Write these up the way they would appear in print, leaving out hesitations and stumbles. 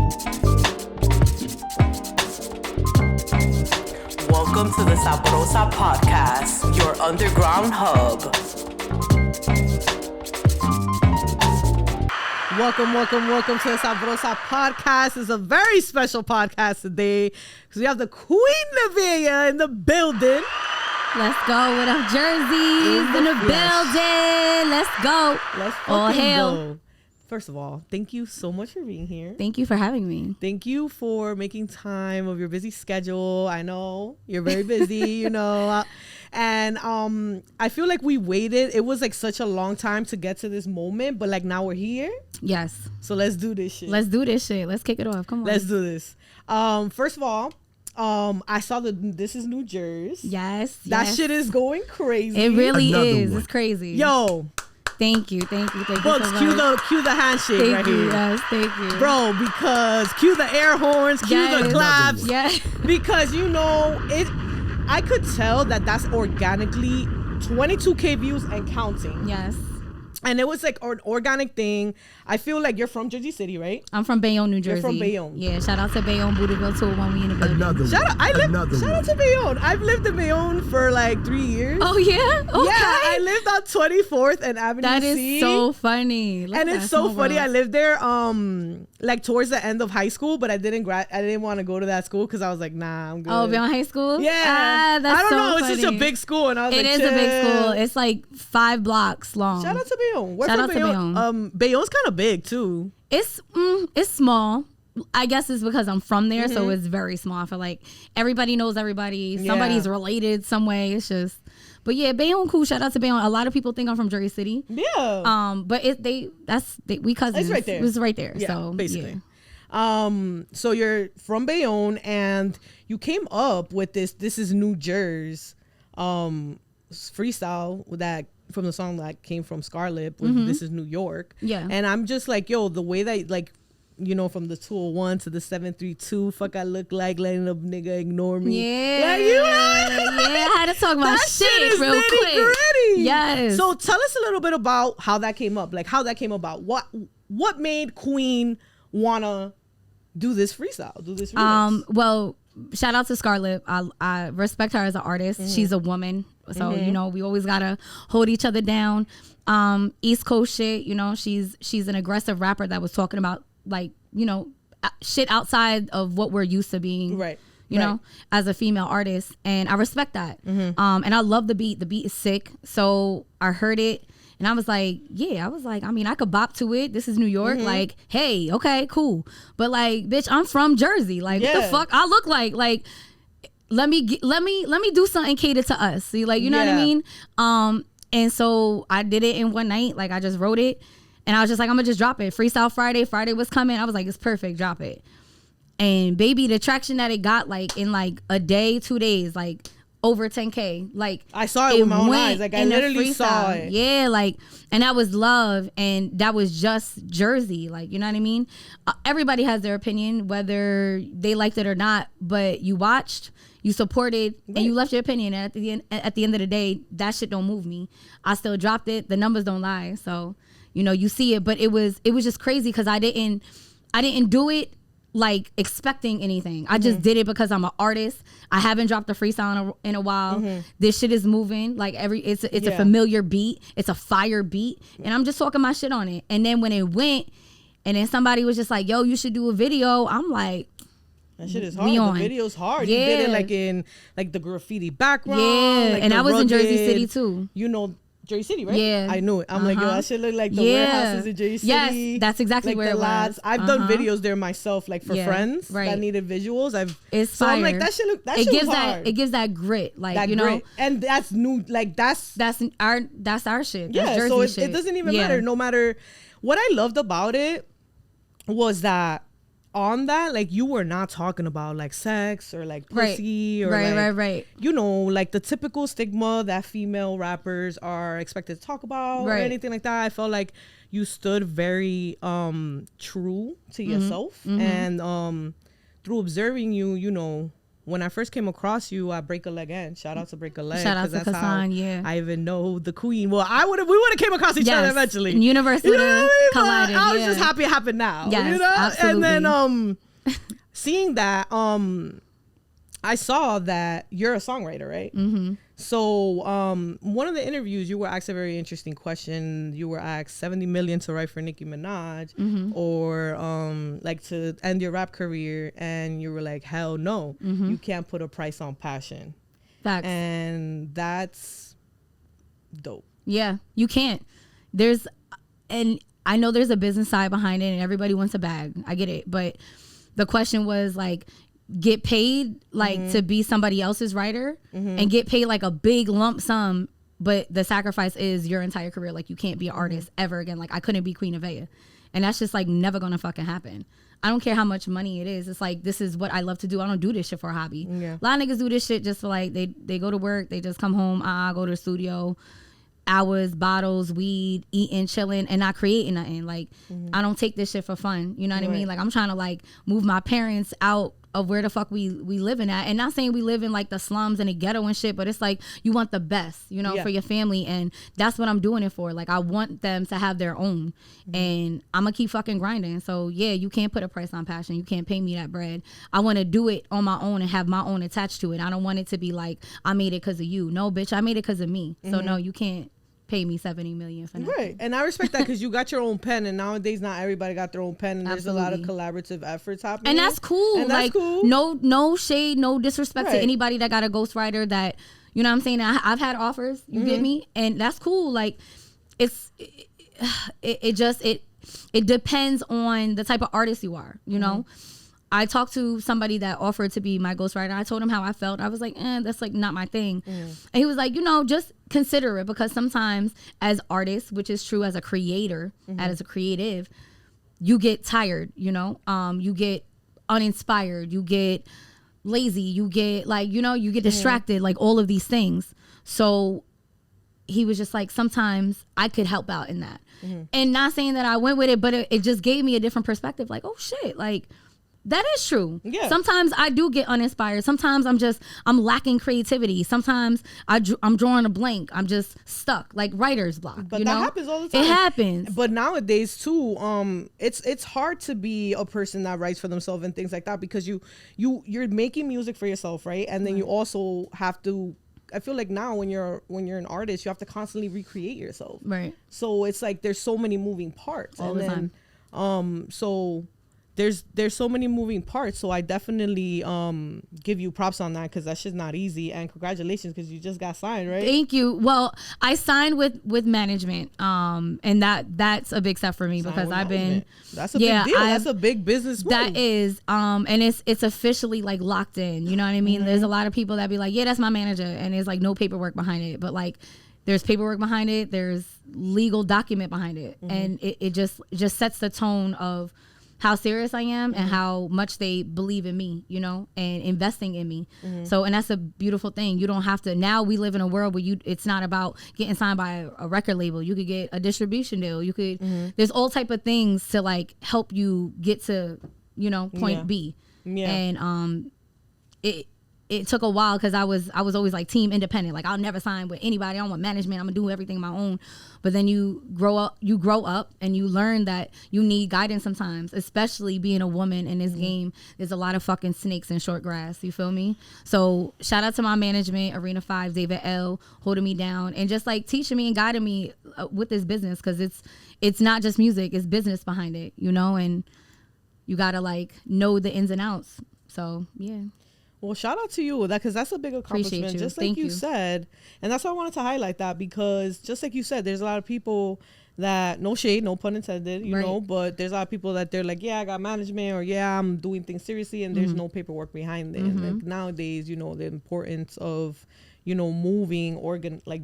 Welcome to the Sabrosa podcast, your underground hub. Welcome to the Sabrosa podcast. It's a very special podcast today because we have the Queen NEVEAH in the building. Let's go with our jerseys in the building. Let's go. Let's all hail. go. First of all, thank you so much for being here. Thank you for having me. Thank you for making time of your busy schedule. I know you're very busy, you know. And I feel like we waited. It was like such a long time to get to this moment, but like now we're here. Yes. So let's do this shit. Let's do this shit. Let's kick it off. Come on. Let's do this. First of all, I saw this is New Jersey. Yes. That shit is going crazy. It really Another is. one. It's crazy. Yo. Thank you. Books, cue the handshake thank right you. here. Yes, thank you. Bro, because cue the air horns, cue the claps. Yeah. Because you know, I could tell that that's organically 22K views and counting. Yes. And it was like an organic thing. I feel like you're from Jersey City, right? I'm from Bayonne, New Jersey. You're from Bayonne. Yeah, shout out to Bayonne, Bootyville too when we in the building. Another Shout one. out to Bayonne. I've lived in Bayonne for like 3 years. Oh yeah? Okay. Yeah, I lived on 24th and Avenue That is C. so funny. And it's so funny. I lived there like towards the end of high school, but I didn't want to go to that school because I was like, nah, I'm good. Oh, Bayonne High School? Yeah. That's I don't so know. funny. It's just a big school, and I was It like, is a big school. It's like 5 blocks long. Shout out to Bayonne. Shout out to Bayonne. Bayonne's kind of big too. It's small. I guess it's because I'm from there, so it's very small. I feel like everybody knows everybody. Somebody's related some way. It's just, but yeah, Bayonne cool. Shout out to Bayonne. A lot of people think I'm from Jersey City. Yeah. But we cousins. It's right there. It's right there. Yeah, So basically. Yeah. So you're from Bayonne, and you came up with this. This is New Jersey, freestyle with that. From the song that came from Scarlett with This Is New York. Yeah. And I'm just like, yo, the way that like, you know, from the 201 to the 732, fuck I look like, letting a nigga ignore me. Yeah. Like, you know? Yeah, I had to talk my That shit is real quick. nitty-gritty. Yes. So tell us a little bit about how that came up. Like how that came about. What made Queen wanna do this freestyle? Do this remix? Well, shout out to Scarlett. I respect her as an artist. She's a woman. So, you know, we always gotta hold each other down. East Coast shit, you know, she's an aggressive rapper that was talking about like, you know, shit outside of what we're used to being. Right. You know, as a female artist. And I respect that. And I love the beat. The beat is sick. So I heard it and I was like, I mean, I could bop to it. This is New York. Like, hey, okay, cool. But like, bitch, I'm from Jersey. Like, what the fuck I look like? Let me do something catered to us. See, like, you know what I mean? And so I did it in one night. Like, I just wrote it and I was just like, I'm gonna just drop it. Freestyle Friday was coming. I was like, it's perfect, drop it. And baby, the traction that it got, like in like a day, 2 days, like over 10K. Like I saw it with my own eyes. Like I literally saw it. Yeah, like, and that was love, and that was just Jersey. Like, you know what I mean? Everybody has their opinion, whether they liked it or not. But you watched, you supported, and you left your opinion. And at the end of the day, that shit don't move me. I still dropped it. The numbers don't lie. So, you know, you see it. But it was just crazy because I didn't do it like expecting anything. I just did it because I'm an artist. I haven't dropped a freestyle in a while. This shit is moving. Like it's a familiar beat. It's a fire beat. And I'm just talking my shit on it. And then when it went, and then somebody was just like, yo, you should do a video. I'm like, that shit is hard. The video's hard. Yeah. You did it like in like the graffiti background. Yeah. Like and I was rugged, in Jersey City too. You know, Jersey City, right? Yeah. I knew it. I'm like, yo, I should look like the warehouses in Jersey City. Yes, that's exactly like where the it lads. was. I've done videos there myself, like for friends that needed visuals. It's so fire. I'm like, that shit look. That it shit gives was that. hard. It gives that grit, like that you grit. know. And that's new. Like that's our shit. Yeah. That's Jersey So shit. it doesn't even matter. No matter what I loved about it was that. On that, like you were not talking about like sex or like pussy or right. You know, like the typical stigma that female rappers are expected to talk about or anything like that. I felt like you stood very true to yourself, and through observing you, you know, when I first came across you at Break a Leg End, shout out to Break a Leg. Shout out to Kassan, yeah. I even know the queen. Well, we would have came across each other eventually. Universe would have collided. I was just happy it happened now. Yes, absolutely. And then seeing that, I saw that you're a songwriter, right? Mm-hmm. So one of the interviews, you were asked a very interesting question. You were asked $70 million to write for Nicki Minaj, or like to end your rap career, and you were like, hell no, you can't put a price on passion. Facts. And that's dope. Yeah, you can't. And I know there's a business side behind it, and everybody wants a bag. I get it, but the question was like, get paid like to be somebody else's writer and get paid like a big lump sum, but the sacrifice is your entire career. Like you can't be an artist ever again. Like I couldn't be Queen NEVEAH, and that's just like never gonna fucking happen. I don't care how much money it is. It's like, this is what I love to do. I don't do this shit for a hobby. A lot of niggas do this shit just for like, they go to work, they just come home, go to the studio, hours, bottles, weed, eating, chilling, and not creating nothing. Like I don't take this shit for fun. You know what I mean? Like I'm trying to like move my parents out of where the fuck we living at, and not saying we live in like the slums and the ghetto and shit, but it's like you want the best, you know, for your family, and that's what I'm doing it for. Like I want them to have their own, and I'm gonna keep fucking grinding. So yeah, you can't put a price on passion. You can't pay me that bread. I want to do it on my own and have my own attached to it. I don't want it to be like I made it because of you. No, bitch, I made it because of me. So no, you can't pay me $70 million for nothing. Right, and I respect that because you got your own pen, and nowadays not everybody got their own pen, and there's a lot of collaborative efforts happening, and that's cool. And like no shade, no disrespect to anybody that got a ghostwriter. That, you know what I'm saying, I've had offers, you get me, and that's cool. Like it depends on the type of artist you are, you know. I talked to somebody that offered to be my ghostwriter. I told him how I felt. I was like, that's like not my thing. And he was like, you know, just consider it, because sometimes as artists, which is true as a creator, as a creative, you get tired, you know, you get uninspired, you get lazy, you get like, you know, you get distracted, like all of these things. So he was just like, sometimes I could help out in that. And not saying that I went with it, but it just gave me a different perspective. Like, oh shit, like, that is true. Yeah. Sometimes I do get uninspired. Sometimes I'm lacking creativity. Sometimes I'm drawing a blank. I'm just stuck, like writer's block. But that happens all the time. It happens. But nowadays too, it's hard to be a person that writes for themselves and things like that, because you're making music for yourself, right? And then you also have to. I feel like now when you're an artist, you have to constantly recreate yourself. Right. So it's like there's so many moving parts. All the time. So. There's so many moving parts, so I definitely give you props on that, because that shit's not easy, and congratulations because you just got signed, right? Thank you. Well, I signed with management, and that's a big step for me, because I've been that's a big deal. That's a big business move. That is, and it's officially like locked in. You know what I mean? There's a lot of people that be like, yeah, that's my manager, and there's like no paperwork behind it, but like there's paperwork behind it, there's legal document behind it, and it just sets the tone of how serious I am and how much they believe in me, you know, and investing in me. So, and that's a beautiful thing. You don't have to, now we live in a world where it's not about getting signed by a record label. You could get a distribution deal. You could, there's all type of things to like help you get to, you know, point B. Yeah. And it took a while, because I was always like team independent. Like I'll never sign with anybody. I don't want management. I'm gonna do everything on my own. But then you grow up and you learn that you need guidance sometimes, especially being a woman in this game. There's a lot of fucking snakes in short grass. You feel me? So shout out to my management, Arena 5, David L, holding me down and just like teaching me and guiding me with this business, because it's not just music, it's business behind it, you know, and you gotta like know the ins and outs. So yeah. Well, shout out to you, because that's a big accomplishment, just like you said. And that's why I wanted to highlight that, because just like you said, there's a lot of people that, no shade, no pun intended, you know, but there's a lot of people that they're like, yeah, I got management, or yeah, I'm doing things seriously, and there's no paperwork behind it. And like nowadays, you know, the importance of, you know, moving,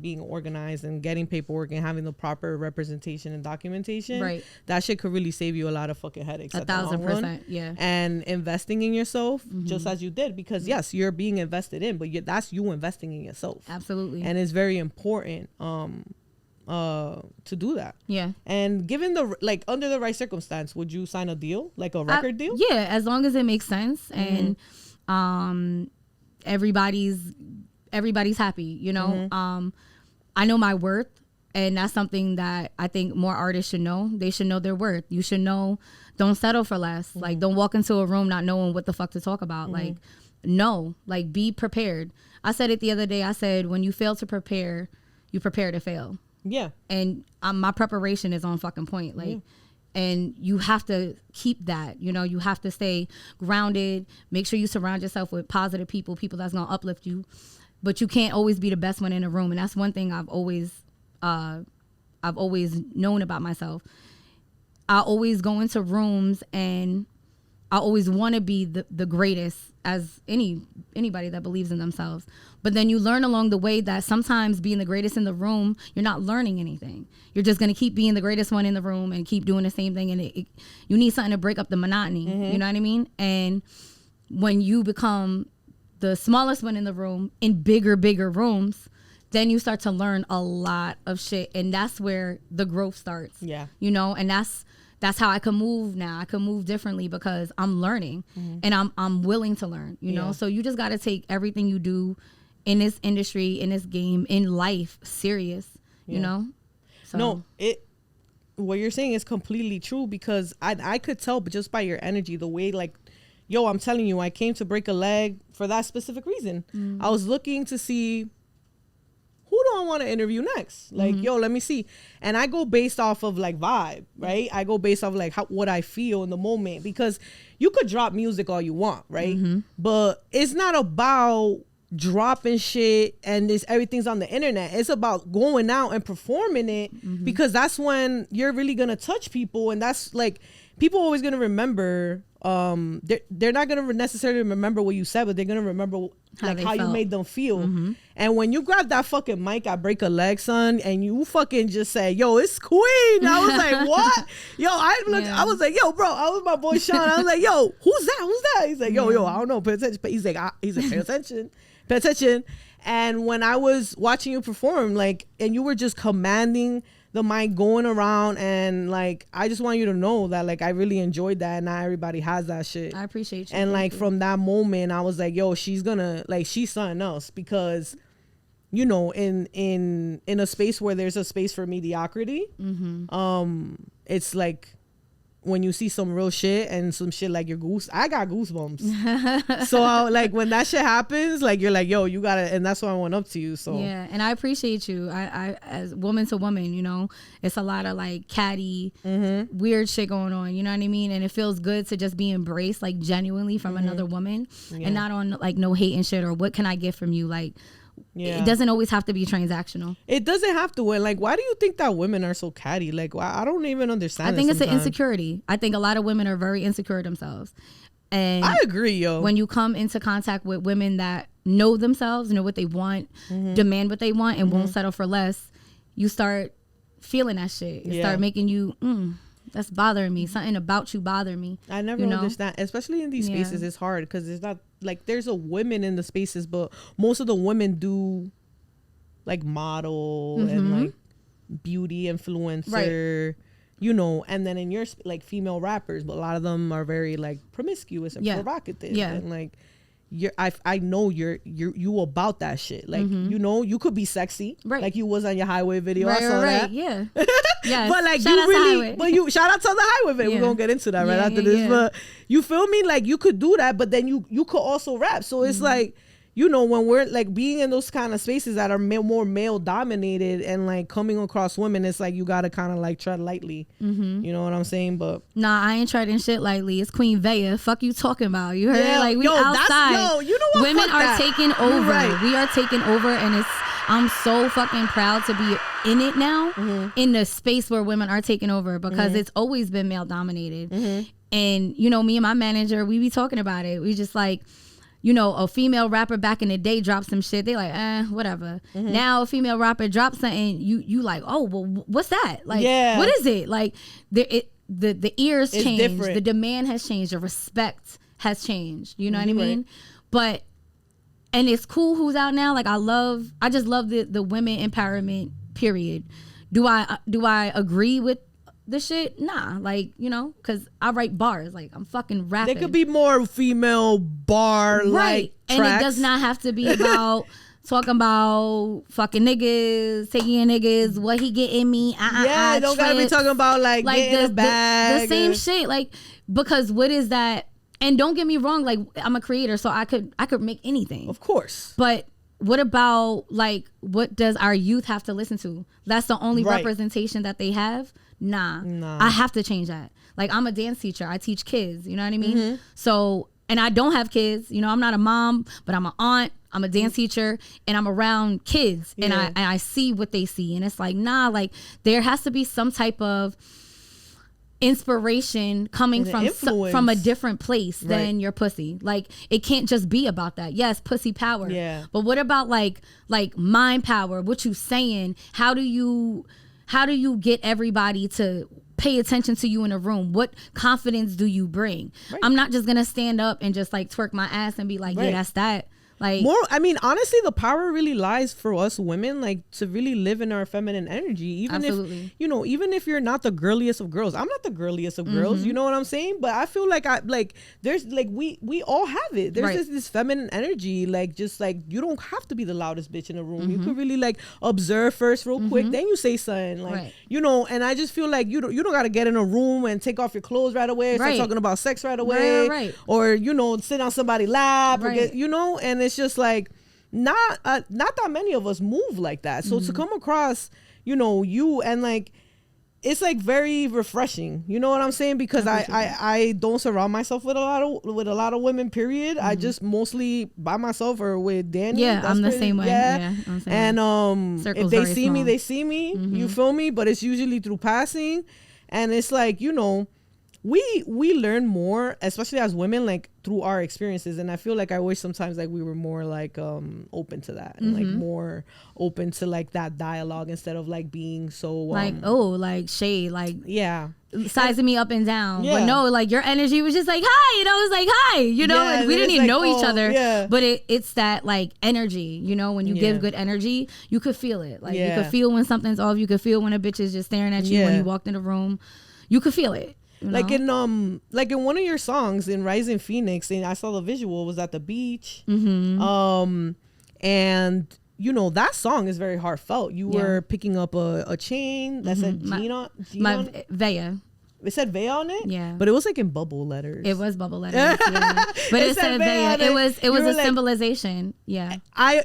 being organized and getting paperwork and having the proper representation and documentation. Right. That shit could really save you a lot of fucking headaches. 1,000%. Yeah. And investing in yourself, just as you did, because yes, you're being invested in, but that's you investing in yourself. Absolutely. And it's very important to do that. Yeah. And given under the right circumstance, would you sign a deal, like a record deal? Yeah, as long as it makes sense. And everybody's happy, you know. I know my worth, and that's something that I think more artists should know. They should know their worth. You should know, don't settle for less. Like, don't walk into a room not knowing what the fuck to talk about. Like, no, like, be prepared. I said it the other day. I said, when you fail to prepare, you prepare to fail. Yeah. And my preparation is on fucking point. Like, and you have to keep that, you know, you have to stay grounded. Make sure you surround yourself with positive people that's going to uplift you. But you can't always be the best one in the room. And that's one thing I've always known about myself. I always go into rooms and I always want to be the greatest as anybody that believes in themselves. But then you learn along the way that sometimes being the greatest in the room, you're not learning anything. You're just going to keep being the greatest one in the room and keep doing the same thing. And you need something to break up the monotony. You know what I mean? And when you become the smallest one in the room in bigger rooms, then you start to learn a lot of shit. And that's where the growth starts. Yeah. You know, and that's how I can move now. I can move differently because I'm learning and I'm willing to learn, you know? So you just got to take everything you do in this industry, in this game, in life serious, you know? So. No, what you're saying is completely true because I could tell but just by your energy, the way like, yo, I'm telling you, I came to break a leg for that specific reason. I was looking to see who do I want to interview next? Like, yo, let me see. And I go based off of like vibe, right? I go based off like what I feel in the moment because you could drop music all you want, right? But it's not about dropping shit and everything's on the internet. It's about going out and performing it because that's when you're really going to touch people. And that's like, people always going to remember, they're not going to necessarily remember what you said, but they're going to remember how you made them feel. And when you grab that fucking mic at Break a Leg, son, and you fucking just say, yo, it's Queen. I was like, what? Yo, I was like, yo, bro, I was my boy Sean. I was like, yo, who's that? He's like, yo, I don't know, pay attention. But he's like, pay attention. And when I was watching you perform, like, and you were just commanding the mic, going around, and like, I just want you to know that like I really enjoyed that, and not everybody has that shit. I appreciate you. And like from that moment, I was like, yo, she's something else because, you know, in a space where there's a space for mediocrity, it's like when you see some real shit and some shit like I got goosebumps. So like when that shit happens, like you're like, yo, you gotta, and that's why I went up to you. So yeah, and I appreciate you. I as woman to woman, you know, it's a lot of like catty, weird shit going on. You know what I mean? And it feels good to just be embraced like genuinely from another woman, and not on like no hate and shit or what can I get from you, like. Yeah. It doesn't always have to be transactional. It doesn't have to. Like, why do you think that women are so catty? Like, I don't even understand. I think it's an insecurity. I think a lot of women are very insecure themselves. And I agree, yo. When you come into contact with women that know themselves, know what they want, demand what they want, and won't settle for less, you start feeling that shit. It start making you, that's bothering me. Something about you bother me. I never understand, especially in these spaces. It's hard because it's not like there's a women in the spaces, but most of the women do like model and like beauty influencer, you know, and then in your like female rappers, but a lot of them are very like promiscuous and provocative, and like I know you about that shit, like you know, you could be sexy, like you was on your Highway video. I saw that. Yeah. But like you shout out to the Highway video. We're gonna get into that after this, but you feel me, like you could do that, but then you could also rap. So it's like, you know, when we're like being in those kind of spaces that are more male dominated and like coming across women, it's like you gotta kind of like tread lightly. You know what I'm saying? But nah, I ain't treading shit lightly. It's Queen NEVEAH. Fuck you talking about? You heard? Like we outside. You know what? Women are taking over. Right. We are taking over, and I'm so fucking proud to be in it now, in the space where women are taking over, because it's always been male dominated. And you know, me and my manager, we be talking about it. We just like, you know, a female rapper back in the day dropped some shit. They like, whatever. Now a female rapper drops something, you like, oh, well, what's that? Like, what is it? Like, the ears changed, different. The demand has changed, the respect has changed. You know what I mean? But, and it's cool who's out now. Like, I just love the women empowerment, period. Do I agree with the shit, nah, like, you know, because I write bars, like I'm fucking rapping. There could be more female bar like and tracks. it does not have to be about talking about fucking niggas, taking in niggas, what he getting me. Don't gotta be talking about like getting a bag. The same shit, like, because what is that? And don't get me wrong, like I'm a creator, so I could make anything, of course. But what about like what does our youth have to listen to? That's the only representation that they have. Nah, I have to change that. Like I'm a dance teacher, I teach kids. You know what I mean? So, and I don't have kids. You know, I'm not a mom, but I'm an aunt. I'm a dance teacher, and I'm around kids, and I see what they see, and it's like, nah, like there has to be some type of inspiration coming from a different place than your pussy. Like it can't just be about that. Yes, pussy power. Yeah. But what about like mind power? What you saying? How do you get everybody to pay attention to you in a room? What confidence do you bring? I'm not just gonna stand up and just like twerk my ass and be like, yeah, that's that. Like more, I mean, honestly, the power really lies for us women, like to really live in our feminine energy. Even if, you know, even if you're not the girliest of girls, I'm not the girliest of girls. You know what I'm saying? But I feel like there's like we all have it. There's this feminine energy, like just like you don't have to be the loudest bitch in the room. You could really like observe first, real quick, then you say something, like you know. And I just feel like you don't gotta get in a room and take off your clothes right away, start talking about sex right away, or you know, sit on somebody's lap, or get, you know, and it's just like not that many of us move like that. So to come across, you know, you and like it's like very refreshing. You know what I'm saying? Because I don't surround myself with a lot of women. Period. I just mostly by myself or with Danny. Yeah, I'm the same way. Yeah, I'm the same and if they see me, they see me. You feel me? But it's usually through passing, and it's like, you know, we learn more, especially as women, like through our experiences. And I feel like I wish sometimes like we were more like open to that, and like more open to like that dialogue instead of like being so like like shade, like sizing me up and down. But no, like your energy was just like hi, and I was like hi, you know, and we didn't even know each other. But it's that like energy, you know, when you give good energy, you could feel it. Like you could feel when something's off. You could feel when a bitch is just staring at you when you walked in the room. You could feel it. You know? Like in one of your songs in Rising Phoenix, and I saw the visual, was at the beach, and you know that song is very heartfelt. You were picking up a chain that said Gina, my NEVEAH. It said NEVEAH on it, but it was like in bubble letters. It was bubble letters, but it said NEVEAH. It was a symbolization. I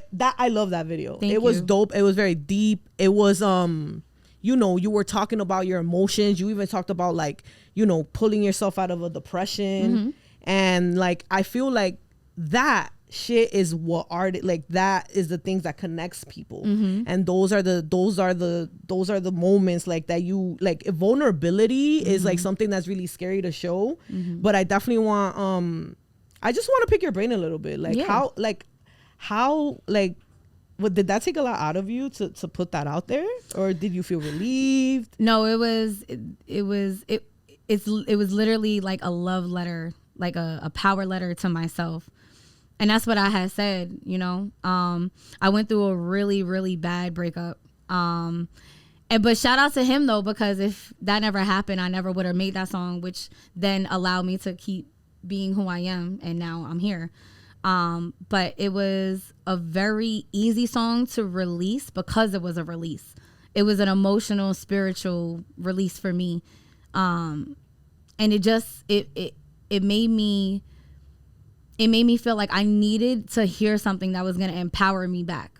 love that video. It was dope. It was very deep. It was you know, you were talking about your emotions. You even talked about like, you know, pulling yourself out of a depression. And like, I feel like that shit is what art, like that is the things that connects people. And those are the moments like that you like. Vulnerability is like something that's really scary to show. But I definitely want, I just want to pick your brain a little bit. Like how what did that take a lot out of you to put that out there, or did you feel relieved? No, it was literally like a love letter, like a power letter to myself. And that's what I had said, you know. I went through a really, really bad breakup. But shout out to him though, because if that never happened, I never would have made that song, which then allowed me to keep being who I am, and now I'm here. But it was a very easy song to release because it was a release. It was an emotional, spiritual release for me. And it just, it made me feel like I needed to hear something that was going to empower me back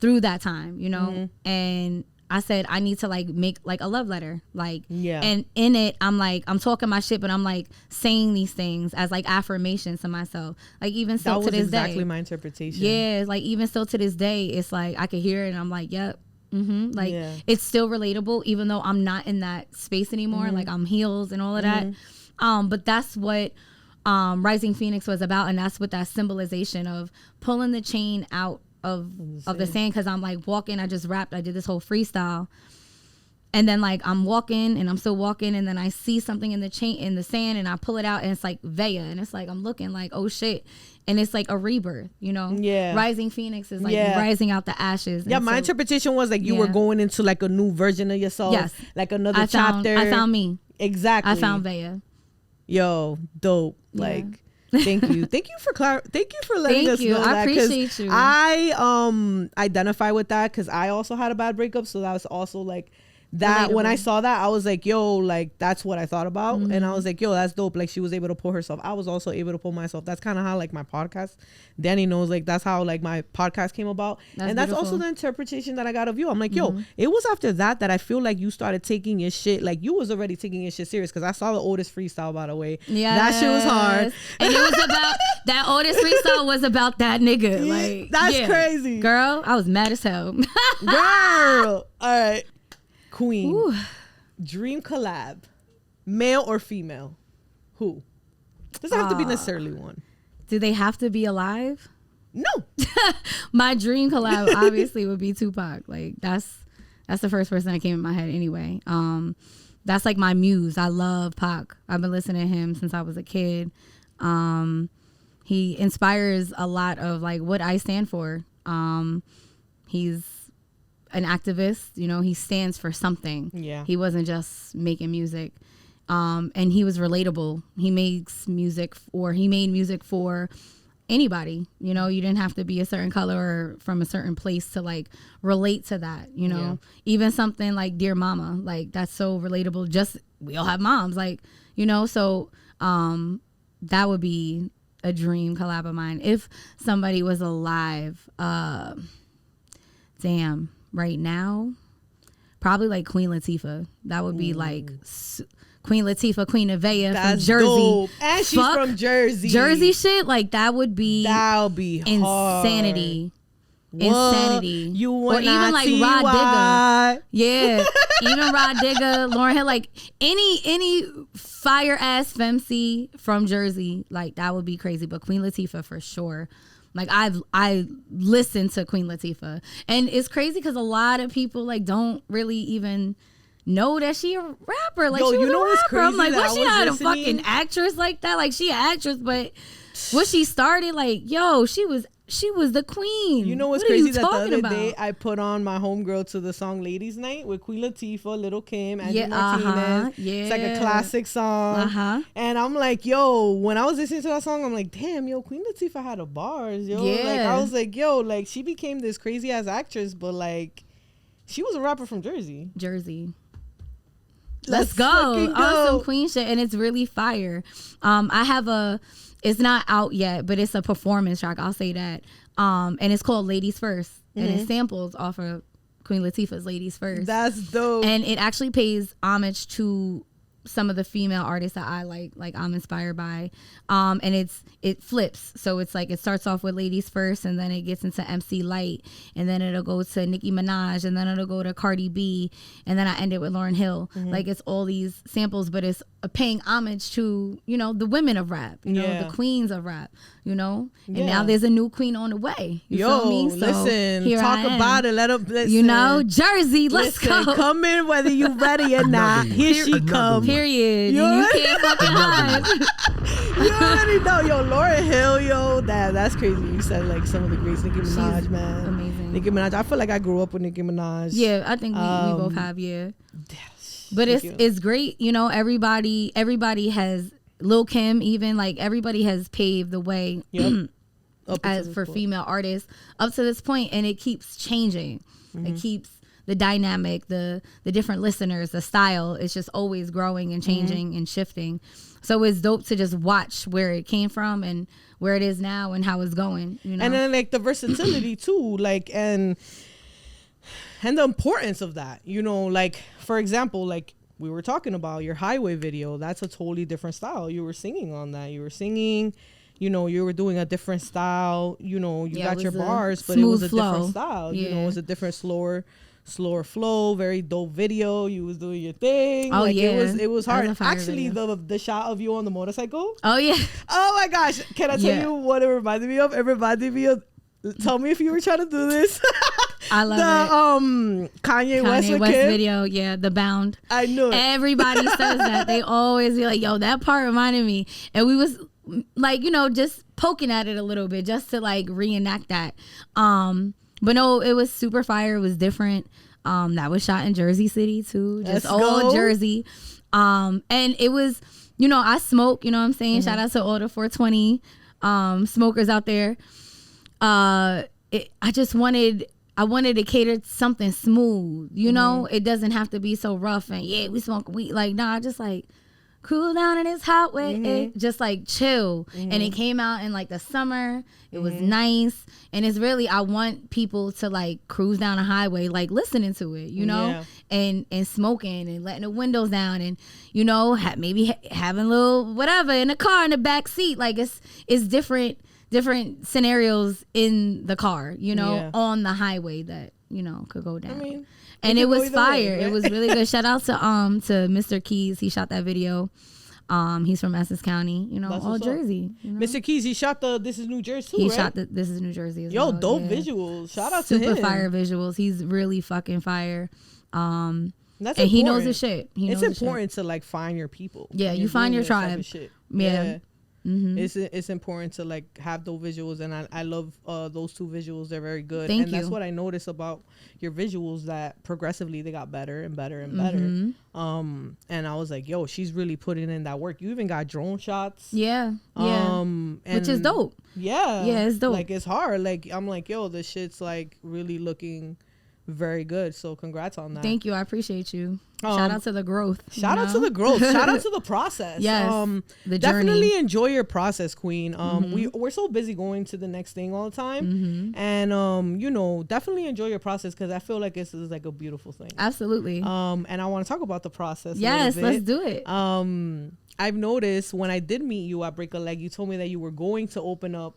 through that time, you know? And I said, I need to like make like a love letter, like, and in it, I'm like, I'm talking my shit, but I'm like saying these things as like affirmations to myself. Like even still to this day. That was exactly my interpretation. Yeah. Like even still to this day, it's like, I could hear it and I'm like, yep. Like it's still relatable, even though I'm not in that space anymore. Like I'm healed and all of that. But that's what Rising Phoenix was about. And that's what that symbolization of pulling the chain out of the sand, because I'm like walking, I just rapped, I did this whole freestyle, And then like I'm walking and I'm still walking, and then I see something in the sand, and I pull it out, and it's like NEVEAH, and it's like I'm looking like, oh shit, and it's like a rebirth, you know. Yeah. Rising Phoenix is like rising out the ashes. Yeah, and my interpretation was like you were going into like a new version of yourself. Yes. Like another chapter. I found me. Exactly. I found NEVEAH. Yo, dope. Like, thank you. Thank you for letting us know that. I appreciate you. I identify with that because I also had a bad breakup, so that was also like that. Relatable. When I saw that, I was like, yo, like that's what I thought about. And I was like, yo, that's dope. Like she was able to pull herself. I was also able to pull myself. That's kind of how like my podcast, Danny knows, like that's how like my podcast came about. That's beautiful. Also the interpretation that I got of you. I'm like, yo, it was after that I feel like you started taking your shit, like you was already taking your shit serious, because I saw the Otis freestyle, by the way. Yeah, that shit was hard. And it was about that Otis freestyle was about that nigga. Like that's crazy. Girl, I was mad as hell. Girl. All right. Queen. Ooh. Dream collab, male or female? Who? Doesn't have to be necessarily one. Do they have to be alive? No. My dream collab obviously would be Tupac. Like that's the first person that came in my head anyway. That's like my muse. I love Pac. I've been listening to him since I was a kid. He inspires a lot of like what I stand for. He's an activist, you know, he stands for something. Yeah. He wasn't just making music. And he was relatable. He makes music, or he made music for anybody. You know, you didn't have to be a certain color or from a certain place to like relate to that, you know. Even something like Dear Mama, like that's so relatable. Just, we all have moms, like, you know, so that would be a dream collab of mine. If somebody was alive, damn. Right now, probably like Queen Latifah. That would be like Queen Latifah, Queen NEVEAH from Jersey. Dope. And she's from Jersey. Jersey shit, like that would be insanity. What? Insanity. You or even like Rod Digger. Yeah. Even Rod Digger, Lauryn Hill, like any fire ass femc from Jersey, like that would be crazy. But Queen Latifah for sure. Like I listened to Queen Latifah, and it's crazy because a lot of people like don't really even know that she a rapper. Like, she was a rapper. I'm like, was she not a fucking actress like that? Like, she an actress, but when she started, like, yo, she was the queen. You know what's crazy? That the other day I put on my homegirl to the song Ladies Night with Queen Latifah, Lil' Kim, Angie Martinez. It's like a classic song. And I'm like, yo, when I was listening to that song, I'm like, damn, yo, Queen Latifah had a bars, yo. Like, I was like, yo, like, she became this crazy ass actress, but like, she was a rapper from Jersey. Let's go. Awesome queen shit, and it's really fire. I have it's not out yet, but it's a performance track, I'll say that. And it's called Ladies First, and it samples off of Queen Latifah's Ladies First. That's dope. And it actually pays homage to some of the female artists that I like I'm inspired by. And it flips. So it's like it starts off with Ladies First, and then it gets into MC Light, and then it'll go to Nicki Minaj, and then it'll go to Cardi B, and then I end it with Lauryn Hill. Like, it's all these samples, but it's paying homage to, you know, the women of rap, you know, the queens of rap, you know. And now there's a new queen on the way. You feel me? So listen, talk about it. Let them listen. You know, Jersey, let's go. Come in whether you ready or not. Here she comes. Period. You can't fucking hide. You already know. Yo, Lauryn Hill, yo, that's crazy. You said like some of the greats. Nicki Minaj, man. Amazing. Nicki Minaj. I feel like I grew up with Nicki Minaj. Yeah, I think we both have, But it's great, you know, everybody has, Lil' Kim even, like, everybody has paved the way as for female artists up to this point, and it keeps changing. It keeps the dynamic, the different listeners, the style, it's just always growing and changing and shifting. So it's dope to just watch where it came from and where it is now and how it's going, you know. And then like the versatility too, like, and the importance of that, you know, like, for example, like we were talking about your Highway video, that's a totally different style. You were singing on that. You were singing, you know, you were doing a different style, you know, you got your bars, but it was a different style. You know, it was a different, slower flow, very dope video. You was doing your thing. Oh, like, it was hard. Actually, the shot of you on the motorcycle. Oh my gosh. Can I tell you what it reminded me of? It reminded me of, tell me if you were trying to do this. I love it. Kanye West video, yeah, the Bound. I knew it. Everybody says that. They always be like, yo, that part reminded me. And we was like, just poking at it a little bit just to like reenact that. But no, it was super fire. It was different. That was shot in Jersey City too. Just old Jersey. And it was, I smoke, you know what I'm saying? Shout out to all the 420 smokers out there. I wanted to cater to something smooth, it doesn't have to be so rough and we smoke weed. Like, nah, just like cool down in this hot way, just like chill. And it came out in like the summer. It was nice. And it's really, I want people to like cruise down a highway, like listening to it, and smoking and letting the windows down and, maybe having a little whatever in the car in the back seat. Like it's different scenarios in the car, on the highway that, could go down. I mean, and it was fire. It was really good. Shout out to Mr. Keys. He shot that video. He's from Essex County, all Jersey. Mr. Keys, he shot the This Is New Jersey too, He right? shot the This Is New Jersey as well. Dope visuals. Shout out to him. Super fire visuals. He's really fucking fire. That's and he knows his shit. It's important to like find your people. Yeah, you find your tribe. Yeah. It's important to like have those visuals, and I love those two visuals. They're very good. Thank you. That's what I noticed about your visuals, that progressively they got better and better and better. And I was like, yo, she's really putting in that work. You even got drone shots. Yeah. Which is dope. Yeah, it's dope. Like it's hard. Like I'm like, yo, this shit's like really looking very good. So congrats on that. Thank you. I appreciate you. Shout out to the growth. Shout out to the growth. Shout out to the process. Yes. The journey. Definitely enjoy your process, Queen. We're so busy going to the next thing all the time. And definitely enjoy your process, because I feel like this is like a beautiful thing. Absolutely. And I want to talk about the process. Yes, let's do it. I've noticed when I did meet you at Break a Leg, you told me that you were going to open up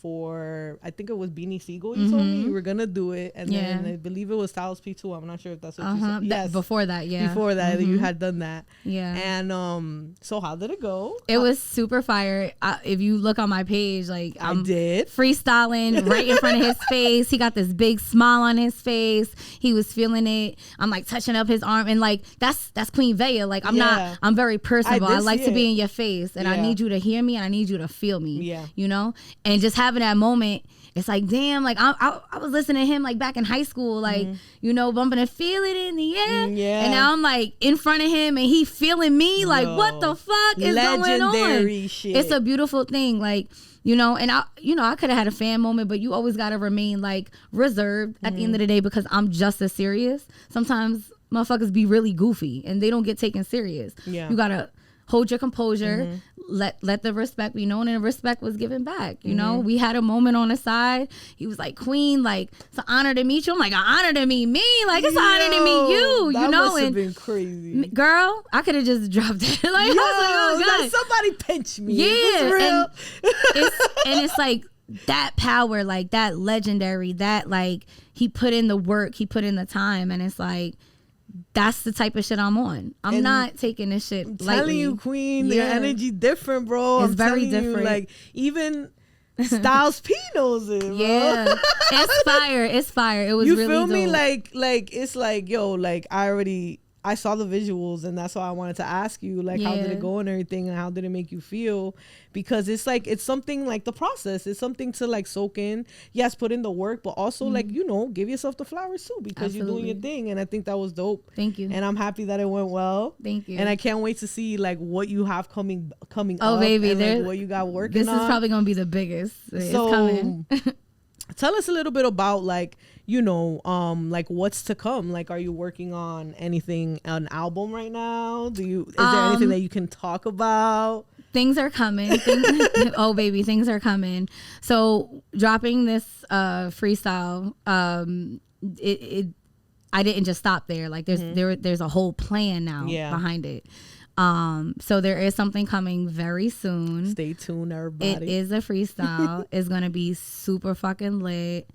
for, I think it was Beanie Siegel. You told me you were gonna do it, and then I believe it was Styles P2. I'm not sure if that's what you said. Yes, before that, before that, you had done that. Yeah. And so how did it go? It was super fire. If you look on my page, like I did freestyling right in front of his face. He got this big smile on his face. He was feeling it. I'm like touching up his arm, and like that's Queen Veya. Like I'm very personable. I like to be in your face, and I need you to hear me, and I need you to feel me. Yeah. And just having that moment, it's like, damn, like I was listening to him like back in high school, like, bumping and feel it in the air. And now I'm like in front of him and he feeling me. Like, what the fuck is going on? Shit. It's a beautiful thing. Like, and I could have had a fan moment, but you always got to remain like reserved at the end of the day, because I'm just as serious. Sometimes motherfuckers be really goofy and they don't get taken serious. Yeah. You got to hold your composure, let the respect be known, and respect was given back. We had a moment on the side. He was like, Queen, like, it's an honor to meet you. I'm like, an honor to meet me. Like, it's an honor to meet you. That must have been crazy. Girl, I could have just dropped it. Like, yo, I was like, like, somebody pinch me. Yeah. It's real. And it's like that power, like that legendary, that like he put in the work, he put in the time, and it's like, that's the type of shit I'm on. I'm not taking this shit lightly. Telling you, Queen, your energy different, bro. It's very different. You, like, even Styles P knows it, bro. Yeah. It's fire. It's fire. It was really dope. You feel me? Like it's like, yo, like I saw the visuals, and that's why I wanted to ask you, like, how did it go and everything, and how did it make you feel? Because it's like, it's something like the process. It's something to like soak in. Yes, put in the work, but also like, give yourself the flowers too, because you're doing your thing. And I think that was dope. Thank you. And I'm happy that it went well. Thank you. And I can't wait to see like what you have coming up. Oh, baby, and like, what you got working on. This is probably gonna be the biggest. It's coming. Tell us a little bit about like, like what's to come. Like, are you working on an album right now? Is there anything that you can talk about? Things are coming. Oh, baby, things are coming. So dropping this freestyle, I didn't just stop there. Like there's a whole plan now behind it. So there is something coming very soon. Stay tuned, everybody. It is a freestyle. It's gonna be super fucking lit.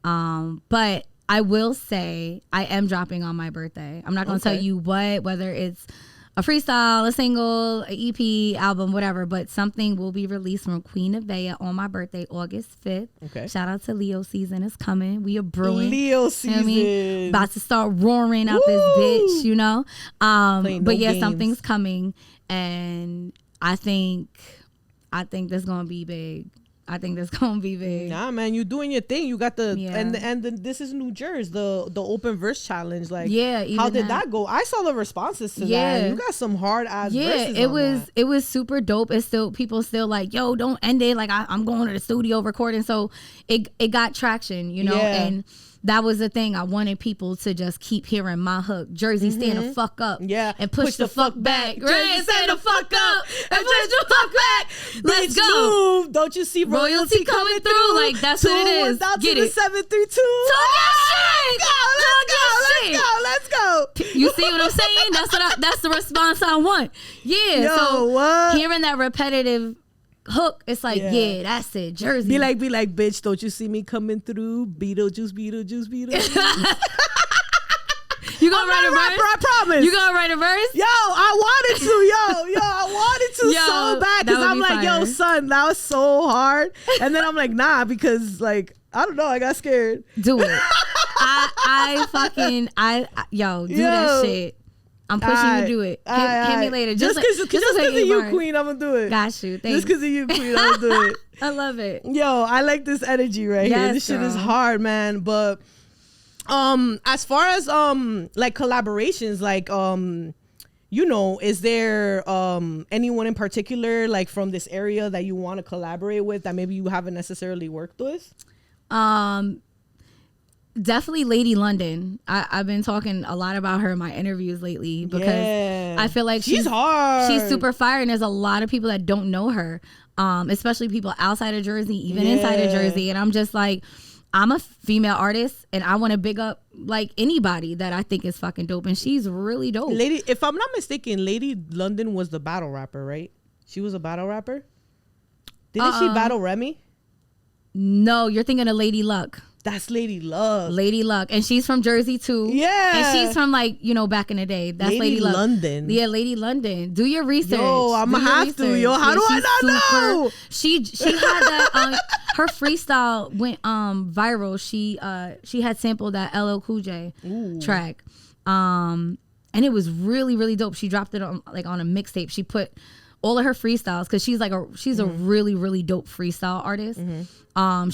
But I will say I am dropping on my birthday. I'm not gonna tell you whether it's a freestyle, a single, a EP, album, whatever. But something will be released from Queen NEVEAH on my birthday, August 5th. Okay. Shout out to Leo season is coming. We are brewing. Leo You know what I mean? season. About to start roaring out this bitch, you know. Playing But no yeah, games. something's coming, and I think that's gonna be big. I think that's gonna be big. Nah, man, you doing your thing. You got the Yeah. and this is New Jersey, the open verse challenge. Like, Yeah, how even did that go? I saw the responses to that. Yeah. And you got some hard ass verses. It was super dope. It's still people still like, yo, don't end it. Like I'm going to the studio recording, so it got traction, you know. Yeah. And that was the thing. I wanted people to just keep hearing my hook. Jersey, stand the fuck up. Yeah. And push the fuck back. Jersey, stand the fuck up. And push the fuck back. Let's Bitch, go. move. Don't you see Royalty coming through? Like, that's what it is. Get it. 732. Talk your shit. Let's go. You see what I'm saying? That's the response I want. Yeah. Yo, so what? hearing that repetitive hook, it's like, yeah, that's it. Jersey. Be like, bitch, don't you see me coming through? Beetlejuice. You gonna write a verse? Rapper, I promise. You gonna write a verse? Yo, I wanted to. I wanted to Yo, so bad that because would I'm be like, fire. yo, son, that was so hard. And then I'm like, nah, because like, I don't know, I got scared. Do it. Yo, do that shit. I'm pushing you to do it. Hit me later. Just because of you, queen, I'm gonna do it. Got you. Thanks. Just because of you, queen, I'm gonna do it. I love it. Yo, I like this energy right here. This shit is girl. hard, man. But as far as like collaborations, like you know, is there anyone in particular like from this area that you want to collaborate with that maybe you haven't necessarily worked with? Definitely Lady London. I've been talking a lot about her in my interviews lately because I feel like she's hard. She's super fire, and there's a lot of people that don't know her, especially people outside of Jersey, even inside of Jersey. And I'm just like, I'm a female artist, and I want to big up like anybody that I think is fucking dope, and she's really dope. Lady, if I'm not mistaken, Lady London was the battle rapper, right? She was a battle rapper. Didn't she battle Remy? No, you're thinking of Lady Luck. That's Lady Luck. Lady Luck. And she's from Jersey too. Yeah. And she's from like, you know, back in the day. That's Lady Luck. London. Yeah, Lady London. Do your research. Yo, I'm gonna have to. Yo, how do I not know? She had that her freestyle went viral. She had sampled that LL Cool J track. And it was really, really dope. She dropped it on a mixtape. She put all of her freestyles, because she's a really, really dope freestyle artist.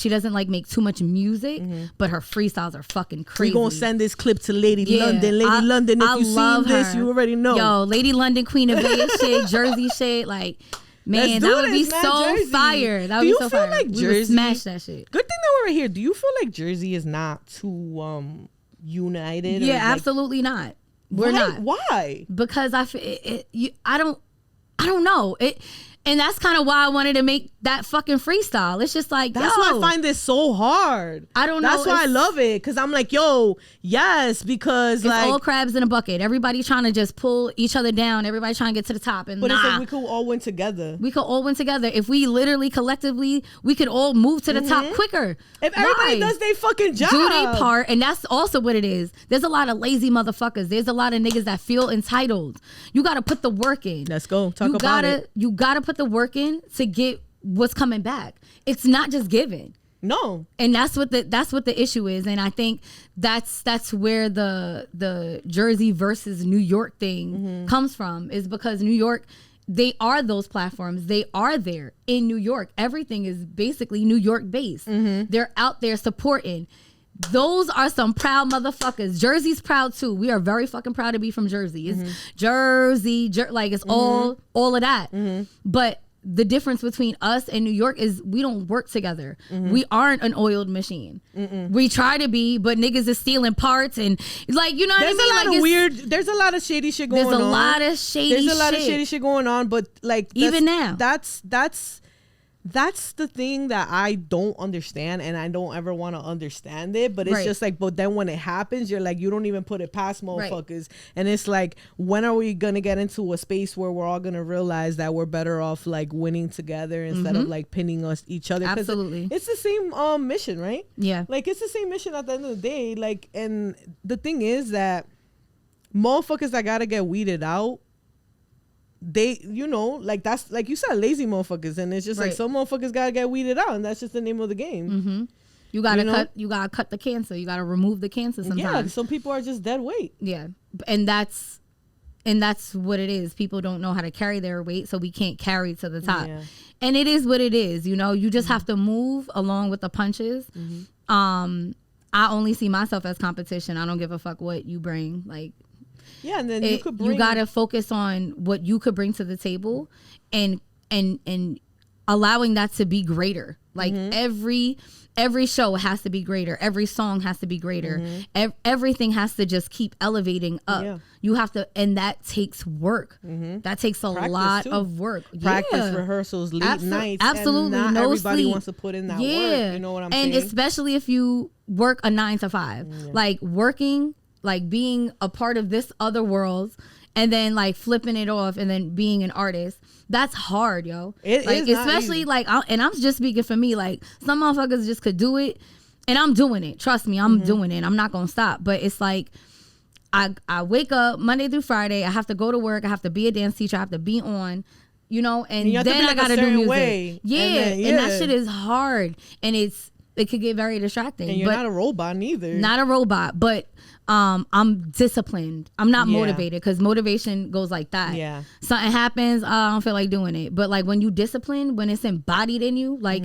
She doesn't like make too much music, but her freestyles are fucking crazy. We gonna send this clip to Lady London. Lady London, if you seen this, you already know. Yo, Lady London, Queen NEVEAH shit, Jersey shit, like, man, that would be so fire. That would be so fire. Like we Jersey, would smash that shit. Good thing that we're right here. Do you feel like Jersey is not too united? Yeah, or, like, absolutely not. We're not. Why? Because I don't know it. And that's kind of why I wanted to make that fucking freestyle. It's just like, that's why I find this so hard. I don't know. That's why I love it. Because I'm like, yo, yes, because it's like all crabs in a bucket. Everybody trying to just pull each other down. Everybody trying to get to the top. But it's like we could all win together. We could all win together. If we literally collectively, we could all move to the top quicker. If everybody does their fucking job. Do their part. And that's also what it is. There's a lot of lazy motherfuckers. There's a lot of niggas that feel entitled. You got to put the work in. Let's go. Talk about it. You got to put the work in to get what's coming back. It's not just given. No. And that's what the issue is. And I think that's where the Jersey versus New York thing comes from, is because New York, they are those platforms. They are there in New York. Everything is basically New York based. They're out there supporting. Those are some proud motherfuckers. Jersey's proud too. We are very fucking proud to be from Jersey. It's Jersey, like it's all of that. But the difference between us and New York is we don't work together. We aren't an oiled machine. We try to be, but niggas is stealing parts and like, you know what I mean? There's a lot of shady shit going on. There's a lot of shady shit going on, but like even now. That's the thing that I don't understand, and I don't ever want to understand it, but it's just like, but then when it happens, you're like, you don't even put it past motherfuckers. And it's like, when are we gonna get into a space where we're all gonna realize that we're better off like winning together instead of like pinning each other? Absolutely. It's the same mission, right? Yeah. Like, it's the same mission at the end of the day. Like, and the thing is that motherfuckers that gotta get weeded out they, you know, like that's like you said, lazy motherfuckers, and it's just like some motherfuckers gotta get weeded out, and that's just the name of the game. You gotta cut the cancer. You gotta remove the cancer sometimes. Yeah, some people are just dead weight. Yeah, and that's what it is. People don't know how to carry their weight, so we can't carry to the top. Yeah. And it is what it is. You know, you just have to move along with the punches. I only see myself as competition. I don't give a fuck what you bring. Like, yeah, and then you gotta focus on what you could bring to the table, and allowing that to be greater. Like every show has to be greater. Every song has to be greater. Everything has to just keep elevating up. Yeah. You have to, and that takes work. That takes a lot of work. Practice, rehearsals, late nights. Absolutely, and not no everybody sleep. wants to put in that work. You know what I'm saying? And especially if you work a 9 to 5, like working, like being a part of this other world, and then like flipping it off, and then being an artist. That's hard, yo. It like, is especially like, and I'm just speaking for me. Like some motherfuckers just could do it, and I'm doing it. Trust me, I'm doing it. I'm not gonna stop. But it's like, I wake up Monday through Friday. I have to go to work. I have to be a dance teacher. I have to be on, you know, and then I gotta do music. And that shit is hard, and it could get very distracting. And you're not a robot neither. Not a robot, but I'm disciplined. I'm not motivated, because motivation goes like that. Yeah. Something happens, I don't feel like doing it. But like when you discipline, when it's embodied in you, like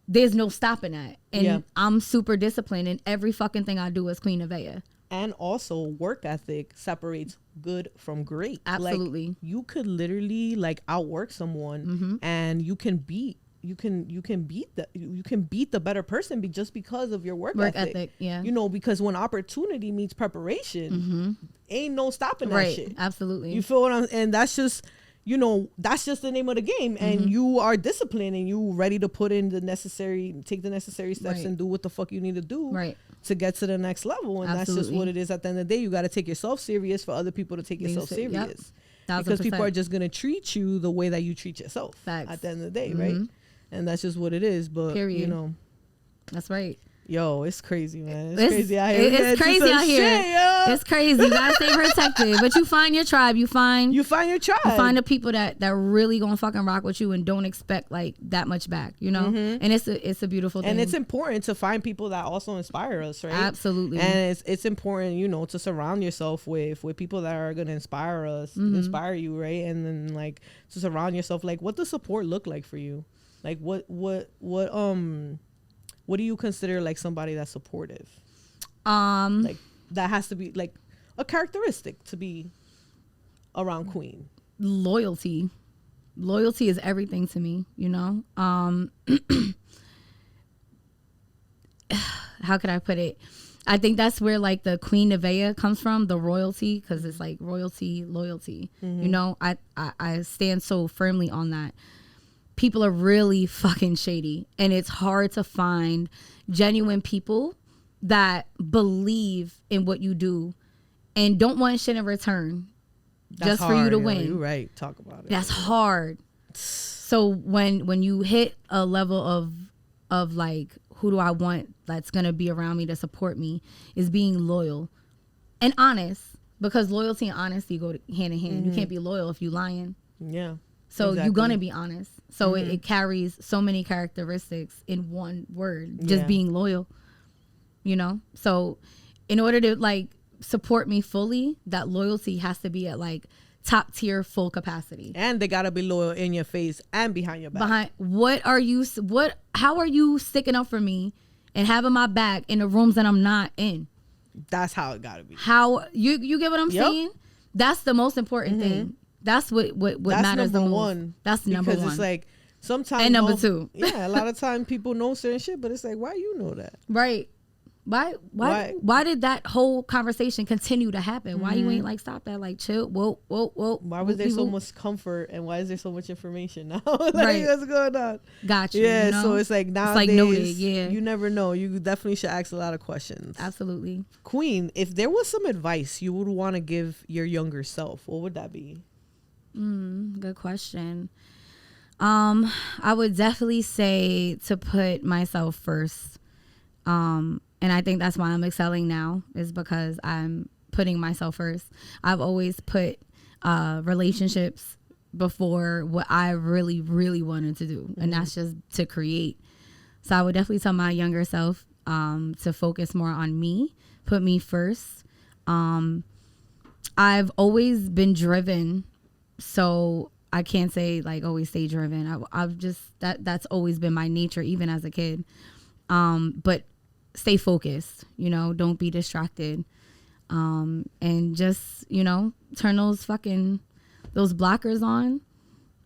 there's no stopping that. And I'm super disciplined, and every fucking thing I do is Queen NEVEAH. And also, work ethic separates good from great. Absolutely. Like, you could literally like outwork someone, and you can beat the better person just because of your work ethic. Yeah. You know, because when opportunity meets preparation, ain't no stopping that shit. Absolutely. You feel what I'm, and that's just, you know, that's just the name of the game. And you are disciplined, and you ready to put in take the necessary steps and do what the fuck you need to do to get to the next level. And that's just what it is. At the end of the day, you got to take yourself serious for other people to take yourself serious. Because people are just going to treat you the way that you treat yourself. Facts. At the end of the day, right? And that's just what it is. But, you know. That's right. Yo, it's crazy, man. It's crazy out here. It's crazy out here. It's crazy. You gotta stay protected. But you find your tribe. You find your tribe. You find the people that really gonna fucking rock with you and don't expect like that much back, you know? And it's a beautiful thing. And it's important to find people that also inspire us, right? Absolutely. And it's important, you know, to surround yourself with people that are gonna inspire us, inspire you, right? And then like to surround yourself, like what does support look like for you? Like what do you consider like somebody that's supportive? Like that has to be like a characteristic to be around Queen. Loyalty is everything to me, you know. How could I put it? I think that's where like the Queen NEVEAH comes from, the royalty, because it's like royalty, loyalty. You know, I stand so firmly on that. People are really fucking shady, and it's hard to find genuine people that believe in what you do and don't want shit in return. That's just hard, for you to win. You're right. Talk about it. That's hard. So when you hit a level of like, who do I want that's gonna be around me to support me, is being loyal and honest, because loyalty and honesty go hand in hand. You can't be loyal if you lying. Yeah. So you're going to be honest. So it carries so many characteristics in one word, just being loyal, you know? So in order to like support me fully, that loyalty has to be at like top tier, full capacity. And they got to be loyal in your face and behind your back. How are you sticking up for me and having my back in the rooms that I'm not in? That's how it got to be. How you get what I'm saying? That's the most important thing. That's what matters the most. One, that's number one. Because it's like sometimes and number two. Yeah, a lot of times people know certain shit, but it's like, why you know that? Right. Why did that whole conversation continue to happen? Why you ain't like stop that? Like chill. Whoa. Why was there so much comfort, and why is there so much information now? Like, what's going on? Got you. Yeah. You know? So it's like nowadays, it's like noted, yeah. You never know. You definitely should ask a lot of questions. Absolutely. Queen, if there was some advice you would want to give your younger self, what would that be? Good question. I would definitely say to put myself first. And I think that's why I'm excelling now, is because I'm putting myself first. I've always put relationships before what I really, really wanted to do. And that's just to create. So I would definitely tell my younger self to focus more on me, put me first. I've always been driven, so I can't say like always stay driven. I've just that's always been my nature, even as a kid. But stay focused, don't be distracted. And just, turn those blockers on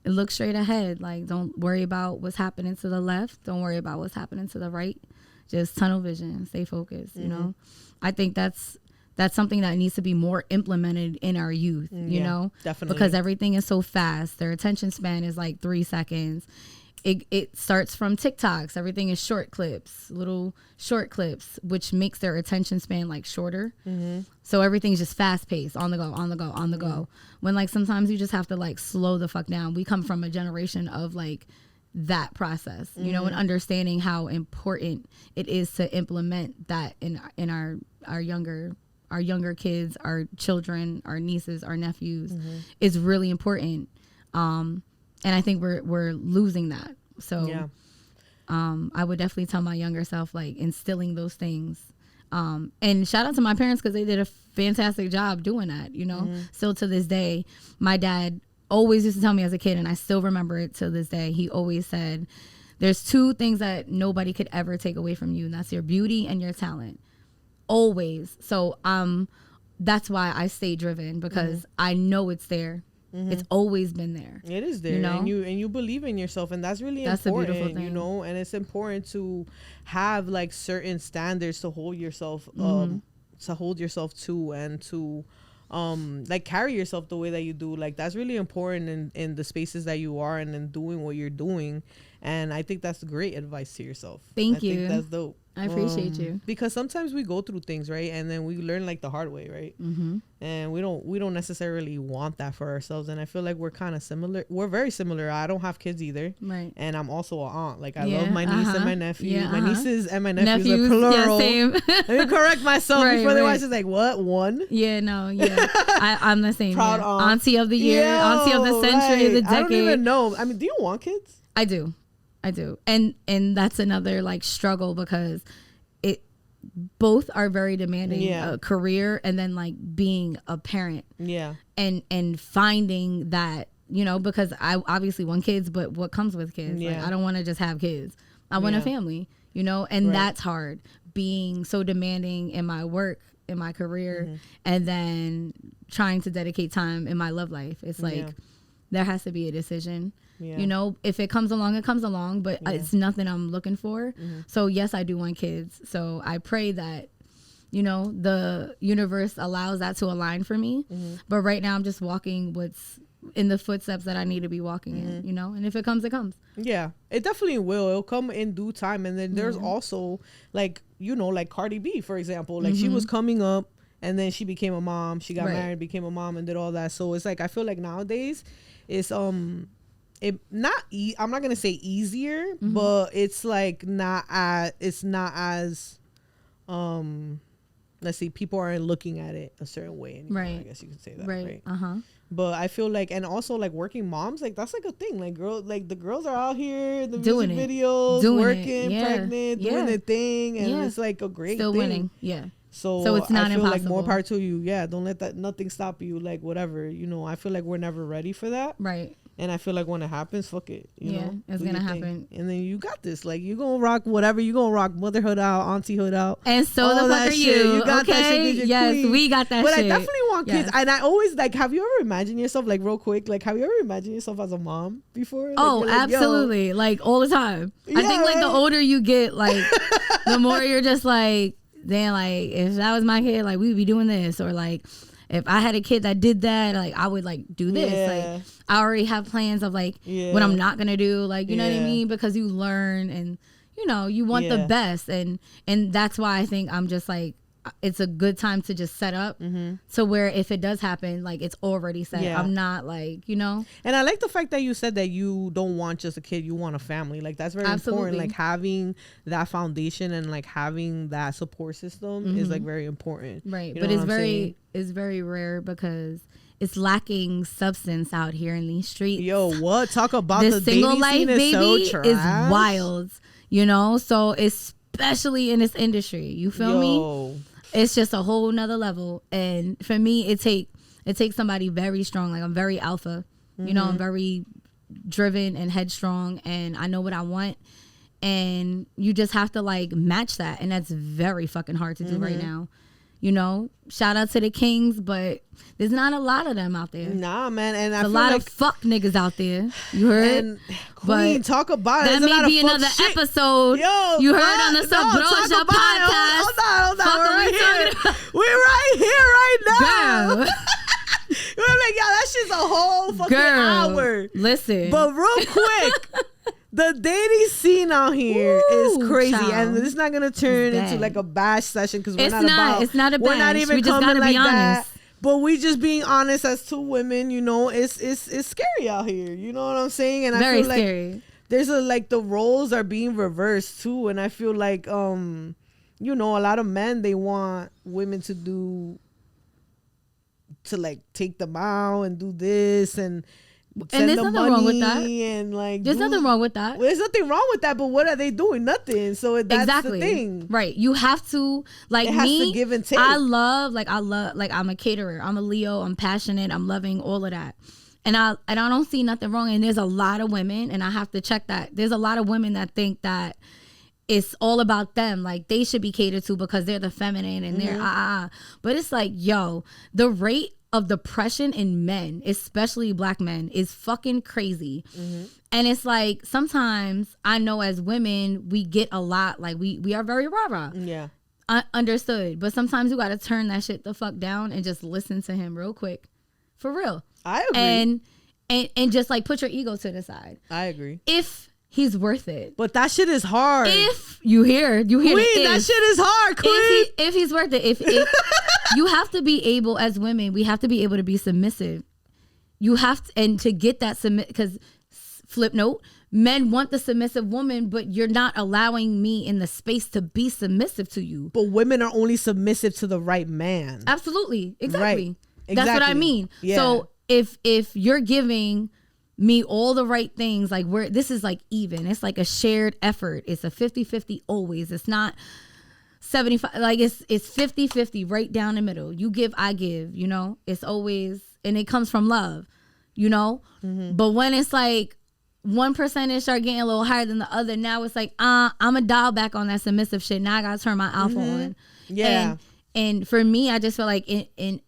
and look straight ahead. Like, don't worry about what's happening to the left. Don't worry about what's happening to the right. Just tunnel vision, stay focused, I think that's something that needs to be more implemented in our youth, you know? Definitely. Because everything is so fast. Their attention span is like 3 seconds. It starts from TikToks. Everything is little short clips, which makes their attention span like shorter. So everything's just fast paced, on the go. When like sometimes you just have to like slow the fuck down. We come from a generation of like that process, and understanding how important it is to implement that in our younger kids, our children, our nieces, our nephews is really important. And I think we're losing that. So I would definitely tell my younger self, like, instilling those things. And shout out to my parents, because they did a fantastic job doing that, Still to this day, my dad always used to tell me as a kid, and I still remember it to this day. He always said, there's 2 things that nobody could ever take away from you, and that's your beauty and your talent. Always. So that's why I stay driven, because I know it's there. It's always been there. It is there, and you believe in yourself, and that's really important. A beautiful thing. And it's important to have like certain standards to hold yourself to, and to like carry yourself the way that you do. Like, that's really important in the spaces that you are and in doing what you're doing. And I think that's great advice to yourself. Thank you. I think that's dope. I appreciate you. Because sometimes we go through things, right? And then we learn like the hard way, right? And we don't necessarily want that for ourselves. And I feel like we're kind of similar. We're very similar. I don't have kids either. Right. And I'm also an aunt. Like, I love my niece and my nephew. My nieces and my nephews are plural. Yeah, same. Let me correct myself before they watch. It's like, what? One? Yeah, no, yeah. I'm the same. Proud aunt. Auntie of the year, auntie of the century, the decade. I don't even know. I mean, do you want kids? I do. And that's another like struggle, because both are very demanding. A career, and then like being a parent. And finding that, because I obviously want kids, but what comes with kids? Like, I don't want to just have kids. I want a family, and that's hard, being so demanding in my work, in my career, and then trying to dedicate time in my love life. It's like there has to be a decision. If it comes along, it comes along, but it's nothing I'm looking for. So yes, I do want kids. So I pray that, the universe allows that to align for me. But right now I'm just walking what's in the footsteps that I need to be walking in, and if it comes, it comes. Yeah, it definitely will. It'll come in due time. And then there's also like, like Cardi B, for example, like she was coming up, and then she became a mom. She got married, became a mom, and did all that. So it's like, I feel like nowadays it's I'm not gonna say easier, but it's like not as let's see, people aren't looking at it a certain way anymore. I guess you could say that, right? But I feel like, and also like working moms, like that's like a thing. Like the girls are out here in the music videos, working, pregnant, doing the thing, and it's like a great still thing. Winning. So it's not I feel impossible. like more power to you. Don't let nothing stop you. Like whatever, I feel like we're never ready for that. Right. And I feel like when it happens, fuck it. You know, it's gonna happen. And then you got this. Like, you gonna rock whatever. You gonna rock motherhood out, auntyhood out. And so the fuck are you? You got that shit. Yes, queen. we got that but shit. But I definitely want kids. And I always, like, have you ever imagined yourself, like, real quick, like, have you ever imagined yourself as a mom before? Like, oh, absolutely. Like, all the time. I think, like, the older you get, like, the more you're just like, damn, like, if that was my kid, like, we'd be doing this. Or, like, if I had a kid that did that, like, I would, like, do this. Like, I already have plans of, like, what I'm not going to do. Like, you know what I mean? Because you learn and, you want the best. And that's why I think I'm just, like, it's a good time to just set up to where if it does happen, like, it's already set. I'm not, like, And I like the fact that you said that you don't want just a kid, you want a family. Like, that's very important. Like, having that foundation and, like, having that support system is, like, very important. Right. But it's very rare, because it's lacking substance out here in these streets. Yo, what? Talk about This the single dating life, scene is baby, so trash. is wild. You know, so especially in this industry, you feel me? It's just a whole nother level. And for me, it takes somebody very strong. Like, I'm very alpha. You know, I'm very driven and headstrong, and I know what I want. And you just have to like match that, and that's very fucking hard to do right now. You know, shout out to the kings, but there's not a lot of them out there. Nah, man, and I There's feel a lot like of fuck niggas out there. You heard? And Queen, talk about it. That may be another episode. Yo, you heard on the Sabrosa podcast. Hold on. Fuck We're are we right here. talking about? We're right here, right now. Girl. We're like, yo, that shit's a whole fucking hour. Listen. But real quick, the dating scene out here is crazy, child. and this is not gonna turn into like a bash session because It's not a bash. We're not even we just coming gotta like be honest. that. But we just being honest as two women, you know, it's scary out here. You know what I'm saying? And Very I feel scary. like there's the roles are being reversed too, and I feel like you know, a lot of men, they want women to like take them out and do this and send there's them nothing wrong with that. and like There's nothing wrong with that. Well, there's nothing wrong with that, but what are they doing? Nothing. So that's Exactly. the thing. Right. You have to, like, It has me, to give and take. I love, I'm a caterer. I'm a Leo. I'm passionate. I'm loving all of that. And I don't see nothing wrong. And there's a lot of women, and I have to check that. There's a lot of women that think that it's all about them. Like, they should be catered to because they're the feminine and they're But it's like, yo, the rate of depression in men, especially black men, is fucking crazy. And it's like, sometimes I know as women, we get a lot, like we are very rah-rah. Yeah. Understood. But sometimes you gotta turn that shit the fuck down and just listen to him real quick. For real. I agree. And just like put your ego to the side. I agree. If he's worth it. But that shit is hard. If you hear Queen, that shit is hard, Queen. If he's worth it, if you have to be able, as women, we have to be able to be submissive. You have to, and to get that submit, because flip note, men want the submissive woman, but you're not allowing me in the space to be submissive to you. But women are only submissive to the right man. Absolutely, exactly. Right. That's what I Exactly. mean. Yeah. So if you're giving me all the right things, like this is like even. It's like a shared effort. It's a 50-50 always. It's not 75, like it's 50-50 right down the middle. You give, I give, you know? It's always, and it comes from love, you know? But when it's like one percentage start getting a little higher than the other, now it's like, I'm a dial back on that submissive shit. Now I gotta turn my alpha on. Yeah. And for me, I just feel like in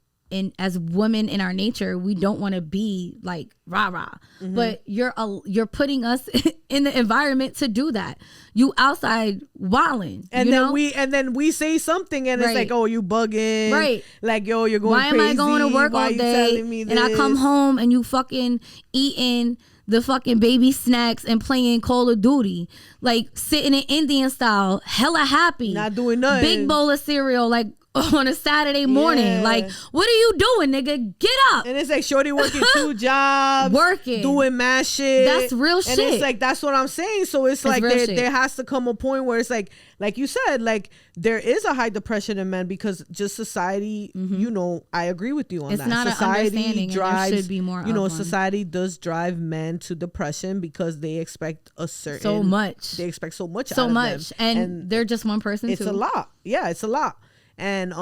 as women in our nature, we don't want to be like rah-rah. But you're putting us in the environment to do that. You outside wilding. And you then we say something and it's Right. like, oh, you bugging. Right. Like, yo, you're going Why crazy. am I going to work Why all you day telling me and I come this? home and you fucking eating the fucking baby snacks and playing Call of Duty, like sitting in Indian style, hella happy, Not doing nothing. big bowl of cereal, like on a Saturday morning. Yeah. Like, what are you doing, nigga? Get up. And it's like shorty working 2 jobs, Working. doing mad shit. That's real And shit. it's like, that's what I'm saying. So it's like real shit. there has to come a point where it's like you said, like there is a high depression in men because just society, you know, I agree with you on It's that. not an Society understanding, and there drives, should be more you know, of one. society does drive men to depression because they expect a certain So much. They expect so much So out of much. them. And they're just one person It's too. a lot. Yeah, it's a lot. And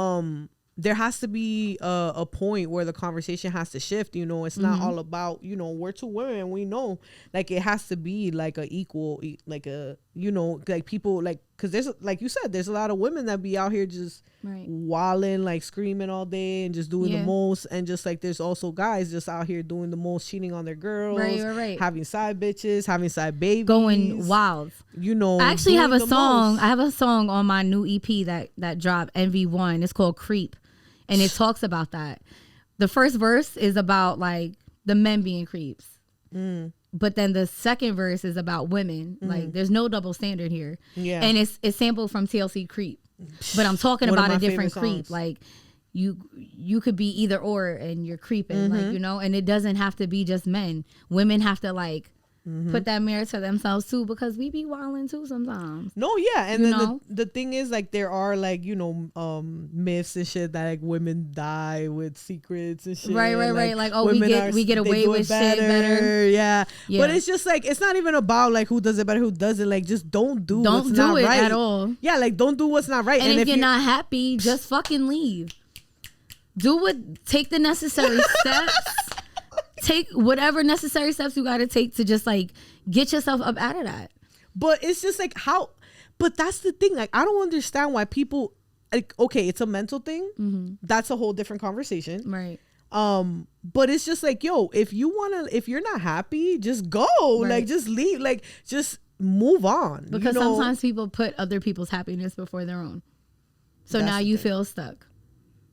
there has to be a point where the conversation has to shift. You know, it's not all about, you know, we're two women. We know, like, it has to be like a equal, like a, you know, like people, like, because there's, like you said, there's a lot of women that be out here just Right. wilding, like screaming all day and just doing the Yeah. most. And just like there's also guys just out here doing the most, cheating on their girls, Right. having side bitches, having side babies, Going wild. You know, I actually have a doing the song. most. I have a song on my new EP that dropped, NV1. It's called Creep. And it talks about that. The first verse is about like the men being creeps. But then the second verse is about women. Like there's no double standard here. Yeah. And it's sampled from TLC Creep. But I'm talking One of about my a different favorite creep. songs. Like you could be either or and you're creeping. Like, you know, and it doesn't have to be just men. Women have to like put that mirror to themselves too, because we be wilding too sometimes. No, yeah, and You then know? the thing is, like, there are, like, myths and shit that, like, women die with secrets and shit. Right. Like, oh, we women get they away do with it shit better. Yeah. Yeah. But it's just like, it's not even about like who does it better, who doesn't. Like, just don't do what's do not it right at all. Yeah, like, don't do what's not right. And if you're not happy, just fucking leave. Take the necessary steps. Take whatever necessary steps you got to take to just like get yourself up out of that. But it's just like but that's the thing. Like, I don't understand why people, like, okay, it's a mental thing. That's a whole different conversation. Right. But it's just like, yo, if you're not happy, just go. Right. Like, just leave. Like, just move on. Because sometimes people put other people's happiness before their own. So now you feel stuck.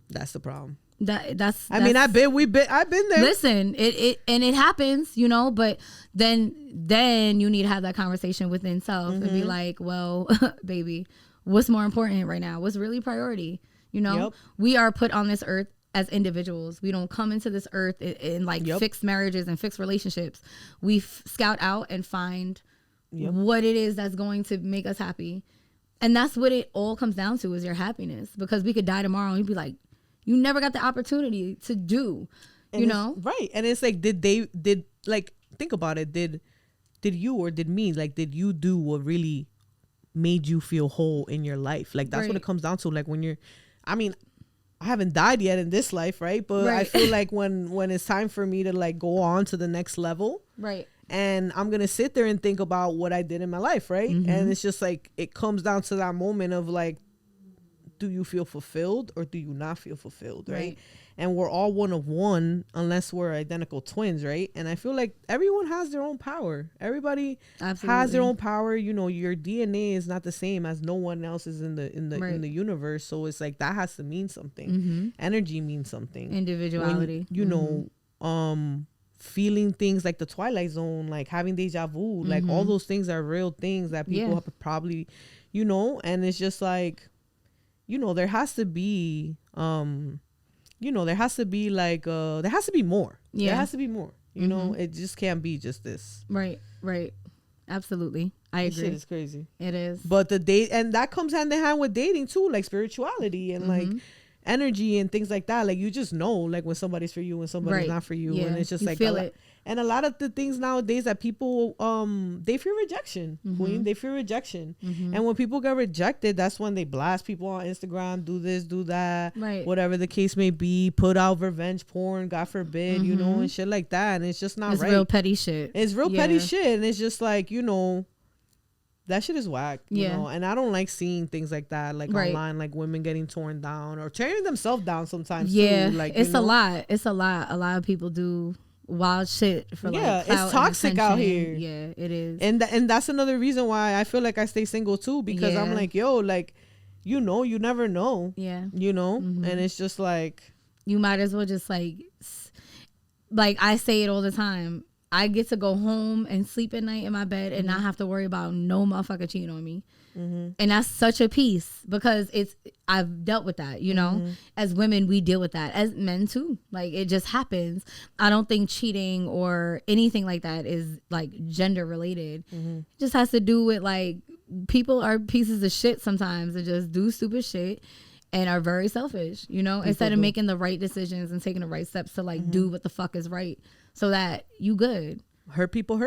That's the problem. That's I mean, I've been there. Listen, it happens, but then you need to have that conversation within self and be like, well, baby, what's more important right now? What's really priority? Yep. We are put on this earth as individuals. We don't come into this earth in like fixed marriages and fixed relationships. We scout out and find what it is that's going to make us happy. And that's what it all comes down to, is your happiness. Because we could die tomorrow and you'd be like, you never got the opportunity to do, right. And it's like, think about it. Did you or did me, like, did you do what really made you feel whole in your life? Like, that's what it comes down to. Like, when I haven't died yet in this life, right? But I feel like when it's time for me to like go on to the next level, right? And I'm gonna sit there and think about what I did in my life, right? And it's just like, it comes down to that moment of like, do you feel fulfilled or do you not feel fulfilled, right? And we're all one of one unless we're identical twins, right? And I feel like everyone has their own power. Everybody has their own power. Your DNA is not the same as no one else's in the universe. So it's like, that has to mean something. Energy means something. Individuality. When, feeling things like the Twilight Zone, like having deja vu, like all those things are real things that people have probably, and it's just like, there has to be there has to be like there has to be more. There has to be more. It just can't be just this. Right. Absolutely. I agree. Shit is crazy. It is. But and that comes hand in hand with dating too, like spirituality and like energy and things like that. Like, you just know, like, when somebody's for you, when somebody's not for you. And it's just like, feel it. And a lot of the things nowadays that people they fear rejection, queen. They fear rejection. And when people get rejected, that's when they blast people on Instagram, do this, do that, whatever the case may be, put out revenge porn, God forbid, and shit like that. And it's just not right. It's real petty shit. It's real petty shit. And it's just like, that shit is whack, you know, and I don't like seeing things like that, like online, like women getting torn down or tearing themselves down sometimes. Yeah, too. Like, it's a lot. It's a lot. A lot of people do wild shit for like clout it's toxic out here. Yeah, it is. And that's another reason why I feel like I stay single too, because I'm like, yo, like, you never know. Yeah. And it's just like, you might as well just like I say it all the time. I get to go home and sleep at night in my bed and not have to worry about no motherfucker cheating on me. And that's such a peace, because I've dealt with that, as women, we deal with that, as men too. Like, it just happens. I don't think cheating or anything like that is like gender related. It just has to do with like, people are pieces of shit sometimes and just do stupid shit and are very selfish, instead of making the right decisions and taking the right steps to like do what the fuck is right. So that you good. Hurt people.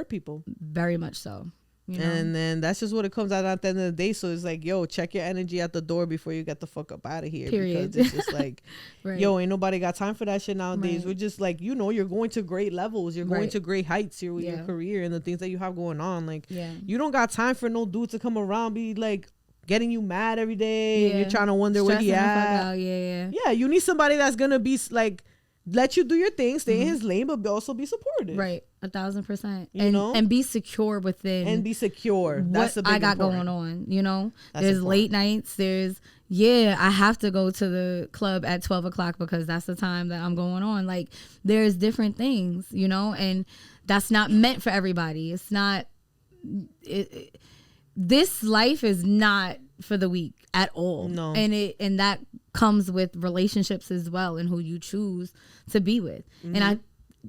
Very much so. And then that's just what it comes out at the end of the day. So it's like, yo, check your energy at the door before you get the fuck up out of here. Period. Because it's just like, yo, ain't nobody got time for that shit nowadays. We're just like, you're going to great levels. You're going to great heights here with your career and the things that you have going on. Like, you don't got time for no dude to come around, be like getting you mad every day. And you're trying to wonder where he at. Yeah, you need somebody that's going to be like, let you do your thing, stay in his lane, but also be supportive. Right, 1,000%. And be secure within. And be secure. That's what I got going on. There's late nights. There's I have to go to the club at 12 o'clock because that's the time that I'm going on. Like, there's different things, and that's not meant for everybody. It's not. This life is not for the weak at all. No. And that comes with relationships as well, and who you choose to be with. And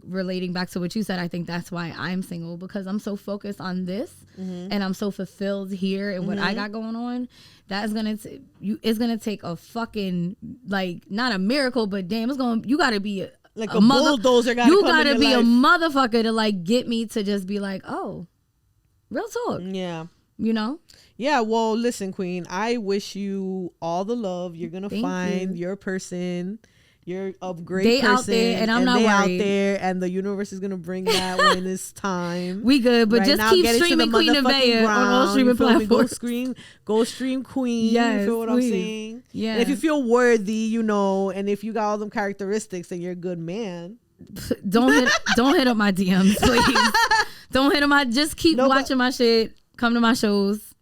relating back to what you said, I think that's why I'm single, because I'm so focused on this and I'm so fulfilled here and what I got going on. That's gonna it's gonna take a fucking, like, not a miracle, but damn, you gotta be like a bulldozer. You gotta be a motherfucker to like get me to just be like, oh, real talk. Yeah. You know? Yeah, well, listen, Queen, I wish you all the love. You're going to find your person. You're a great person. Out there, and I'm not worried. Out there, and the universe is going to bring that when it's time. We good, but right just now, keep streaming Queen NEVEAH on all streaming platforms. Go stream Queen. Yes, you feel what I'm saying? Yeah. And if you feel worthy, you know, and if you got all them characteristics, then you're a good man. Don't hit up my DMs, please. Don't hit up just keep watching my shit. Come to my shows.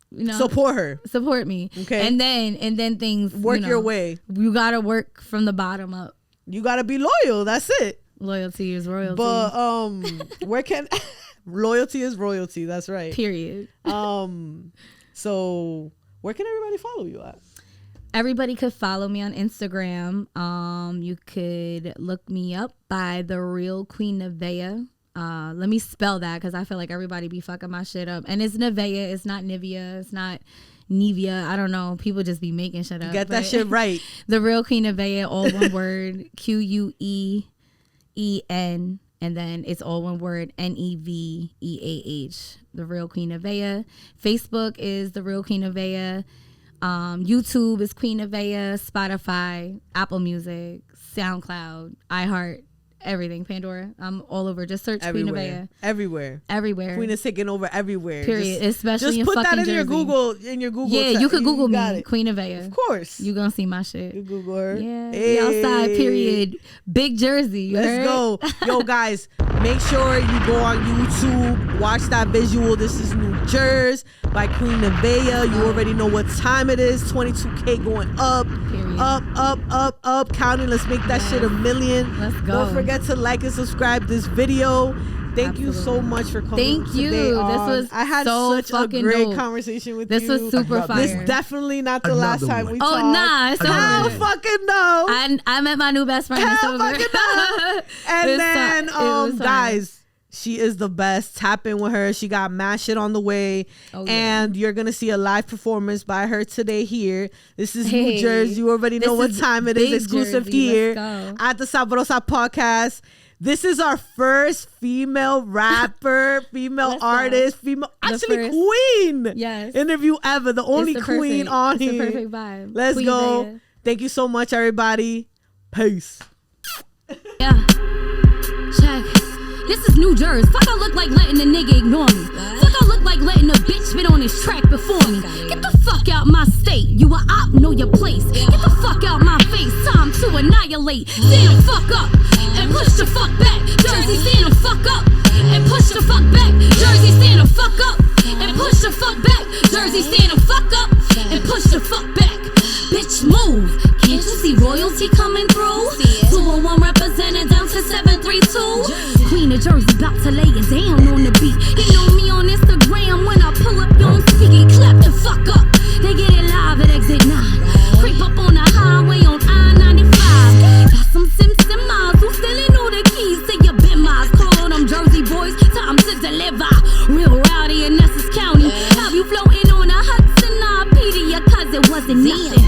You know, support me. Okay. And then things work your way. You gotta work from the bottom up. You gotta be loyal. That's it. Loyalty is royalty. But where can loyalty is royalty. That's right. Period. So where can everybody follow you at? Everybody could follow me on Instagram. You could look me up by The Real Queen NEVEAH. Let me spell that, because I feel like everybody be fucking my shit up. And it's NEVEAH. It's not NEVEAH. It's not NEVEAH. I don't know. People just be making shit up. Get that shit right. The Real Queen NEVEAH, all one word. QUEEN. And then it's all one word. NEVEAH. The Real Queen NEVEAH. Facebook is The Real Queen NEVEAH. YouTube is Queen NEVEAH. Spotify, Apple Music, SoundCloud, iHeart. Everything, Pandora. I'm all over. Just search Queen NEVEAH. Everywhere. Queen is taking over everywhere. Period. Especially just in put fucking that in Jersey. your Google. Yeah, you could Google me, Queen NEVEAH. Of course. You gonna see my shit. You Google her. Yeah. Hey. Outside. Period. Big Jersey. Let's go. Yo, guys, make sure you go on YouTube. Watch that visual. This is New Jersey by Queen NEVEAH. You already know what time it is. 22K going up. Period. Up. Counting. Let's make that shit 1 million. Let's go. Don't forget to like and subscribe this video. Thank you so much for coming. Thank you. I had such a great conversation with you. This was super fire. This definitely not the last time we talked. Oh, nah. It's hell fucking no. I met my new best friend. Hell fucking no. And then, guys, she is the best. Tap in with her. She got mad shit on the way. And you're going to see a live performance by her today here. This is New Jersey. You already know what time it is. Exclusive Jersey. here at the Sabrosa podcast. This is our first female rapper, female artist, queen interview ever. The only queen on here. It's the perfect vibe. Let's Queen go. NEVEAH. Thank you so much, everybody. Peace. Yeah. Check. This is New Jersey. Fuck, I look like letting a nigga ignore me. Fuck, I look like letting a bitch spit on his track before me. Get the fuck out my state. You a op, know your place. Get the fuck out my face. Time to annihilate. Stand the fuck up and push the fuck back. Jersey, stand the fuck up and push the fuck back. Jersey, stand the fuck up and push the fuck back. Jersey, stand the fuck up and push the fuck back. Bitch, move. Can't you see royalty coming through? 201 represented down to 732. Queen of Jersey about to lay it down on the beat. You know me on Instagram when I pull up, you don't speak it. Clap the fuck up. They get it live at exit 9. Creep up on the highway on I-95. Got some Simpson miles who still ain't know the keys to your Benz. Call them Jersey boys, time to deliver. Real rowdy in Essex County. Have you floating on a Hudson RP to your cousin? Wasn't nothing.